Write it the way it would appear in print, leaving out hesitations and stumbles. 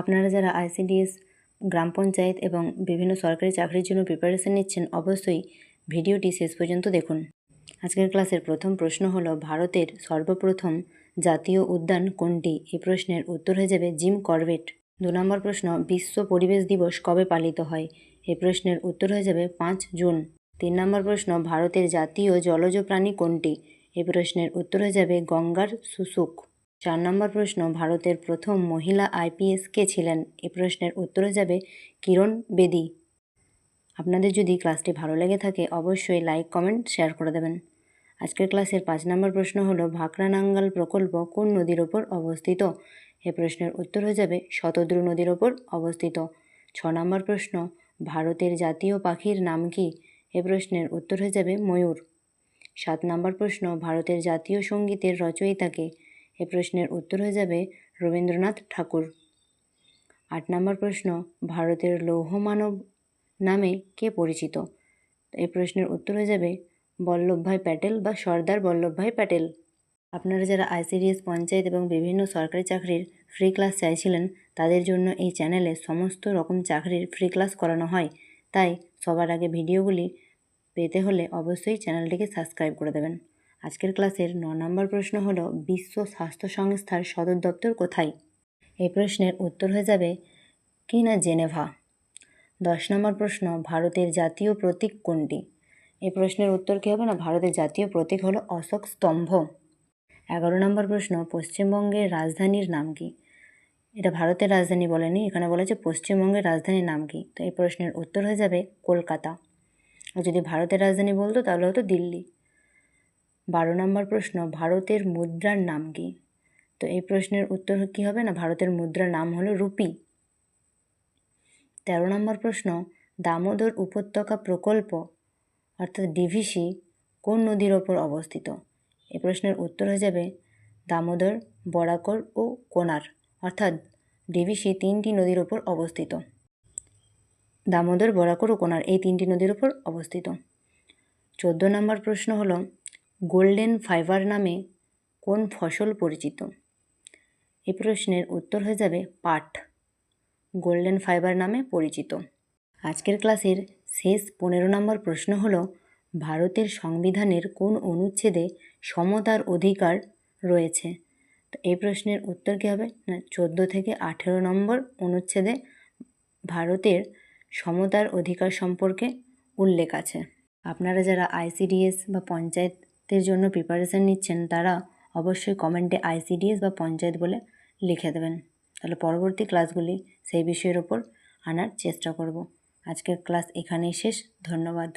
আপনারা যারা আইসিডিএস, গ্রাম পঞ্চায়েত এবং বিভিন্ন সরকারি চাকরির জন্য প্রিপারেশন নিচ্ছেন অবশ্যই ভিডিওটি শেষ পর্যন্ত দেখুন। আজকের ক্লাসের প্রথম প্রশ্ন হলো ভারতের সর্বপ্রথম জাতীয় উদ্যান কোনটি? এই প্রশ্নের উত্তর হয়ে যাবে জিম করবেট। 2 নম্বর প্রশ্ন বিশ্ব পরিবেশ দিবস কবে পালিত হয়? এই প্রশ্নের উত্তর হয়ে যাবে 5 জুন। 3 নম্বর প্রশ্ন ভারতের জাতীয় জলজ প্রাণী কোনটি? এই প্রশ্নের উত্তর হয়ে যাবে গঙ্গার শুশুক। 4 নম্বর প্রশ্ন ভারতের প্রথম মহিলা আইপিএস কে ছিলেন? এই প্রশ্নের উত্তর হয়ে যাবে কিরণ বেদি। আপনাদের যদি ক্লাসটি ভালো লেগে থাকে অবশ্যই লাইক, কমেন্ট, শেয়ার করে দেবেন। আজকের ক্লাসের 5 নম্বর প্রশ্ন হলো ভাকরানাঙ্গাল প্রকল্প কোন নদীর ওপর অবস্থিত? এই প্রশ্নের উত্তর হয়ে যাবে শতদ্রু নদীর ওপর অবস্থিত। 6 নম্বর প্রশ্ন ভারতের জাতীয় পাখির নাম কি? এই প্রশ্নের উত্তর হয়ে যাবে ময়ূর। 7 নম্বর প্রশ্ন ভারতের জাতীয় সঙ্গীতের রচয়িতা কে? এই প্রশ্নের উত্তর হয়ে যাবে রবীন্দ্রনাথ ঠাকুর। 8 নম্বর প্রশ্ন ভারতের লৌহমানব নামে কে পরিচিত? এই প্রশ্নের উত্তর হয়ে যাবে বল্লভভাই প্যাটেল বা সর্দার বল্লভভাই প্যাটেল। আপনারা যারা আইসিডিএস, পঞ্চায়েত এবং বিভিন্ন সরকারি চাকরির ফ্রি ক্লাস চাইছিলেন তাদের জন্য এই চ্যানেলে সমস্ত রকম চাকরির ফ্রি ক্লাস করানো হয়, তাই সবার আগে ভিডিওগুলি পেতে হলে অবশ্যই চ্যানেলটিকে সাবস্ক্রাইব করে দেবেন। আজকের ক্লাসের 9 নম্বর প্রশ্ন হলো বিশ্ব স্বাস্থ্য সংস্থার সদর দপ্তর কোথায়? এই প্রশ্নের উত্তর হয়ে যাবে কি না জেনেভা। 10 নম্বর প্রশ্ন ভারতের জাতীয় প্রতীক কোনটি? এই প্রশ্নের উত্তর কী হবে না ভারতের জাতীয় প্রতীক হলো অশোক স্তম্ভ। 11 নম্বর প্রশ্ন পশ্চিমবঙ্গের রাজধানীর নাম কি? এটা ভারতের রাজধানী বলেনি, এখানে বলেছে পশ্চিমবঙ্গের রাজধানীর নাম কি। তো এই প্রশ্নের উত্তর হয়ে যাবে কলকাতা। আর যদি ভারতের রাজধানী বলতো তাহলে হতো দিল্লি। 12 নম্বর প্রশ্ন ভারতের মুদ্রার নাম কি? তো এই প্রশ্নের উত্তর কী হবে না ভারতের মুদ্রার নাম হলো রুপি। 13 নম্বর প্রশ্ন দামোদর উপত্যকা প্রকল্প অর্থাৎ ডিভিসি কোন নদীর ওপর অবস্থিত? এই প্রশ্নের উত্তর হয়ে যাবে দামোদর, বরাকর ও কোনার, অর্থাৎ ডিভিসি 3টি নদীর ওপর অবস্থিত। দামোদর, বরাকর ও কোনার এই 3টি নদীর ওপর অবস্থিত। 14 নম্বর প্রশ্ন হলো গোল্ডেন ফাইবার নামে কোন ফসল পরিচিত? এই প্রশ্নের উত্তর হয়ে যাবে পাট। গোল্ডেন ফাইবার নামে পরিচিত। আজকের ক্লাসের শেষ 15 নম্বর প্রশ্ন হলো ভারতের সংবিধানের কোন অনুচ্ছেদে সমতার অধিকার রয়েছে? তো এই প্রশ্নের উত্তর কী হবে না 14 থেকে 18 নম্বর অনুচ্ছেদে ভারতের সমতার অধিকার সম্পর্কে উল্লেখ আছে। আপনারা যারা আইসিডিএস বা পঞ্চায়েতের জন্য প্রিপারেশান নিচ্ছেন তারা অবশ্যই কমেন্টে আইসিডিএস বা পঞ্চায়েত বলে লিখে দেবেন, তাহলে পরবর্তী ক্লাসগুলি সেই বিষয়ের ওপর আনার চেষ্টা করব। আজকের ক্লাস এখানেই শেষ। ধন্যবাদ।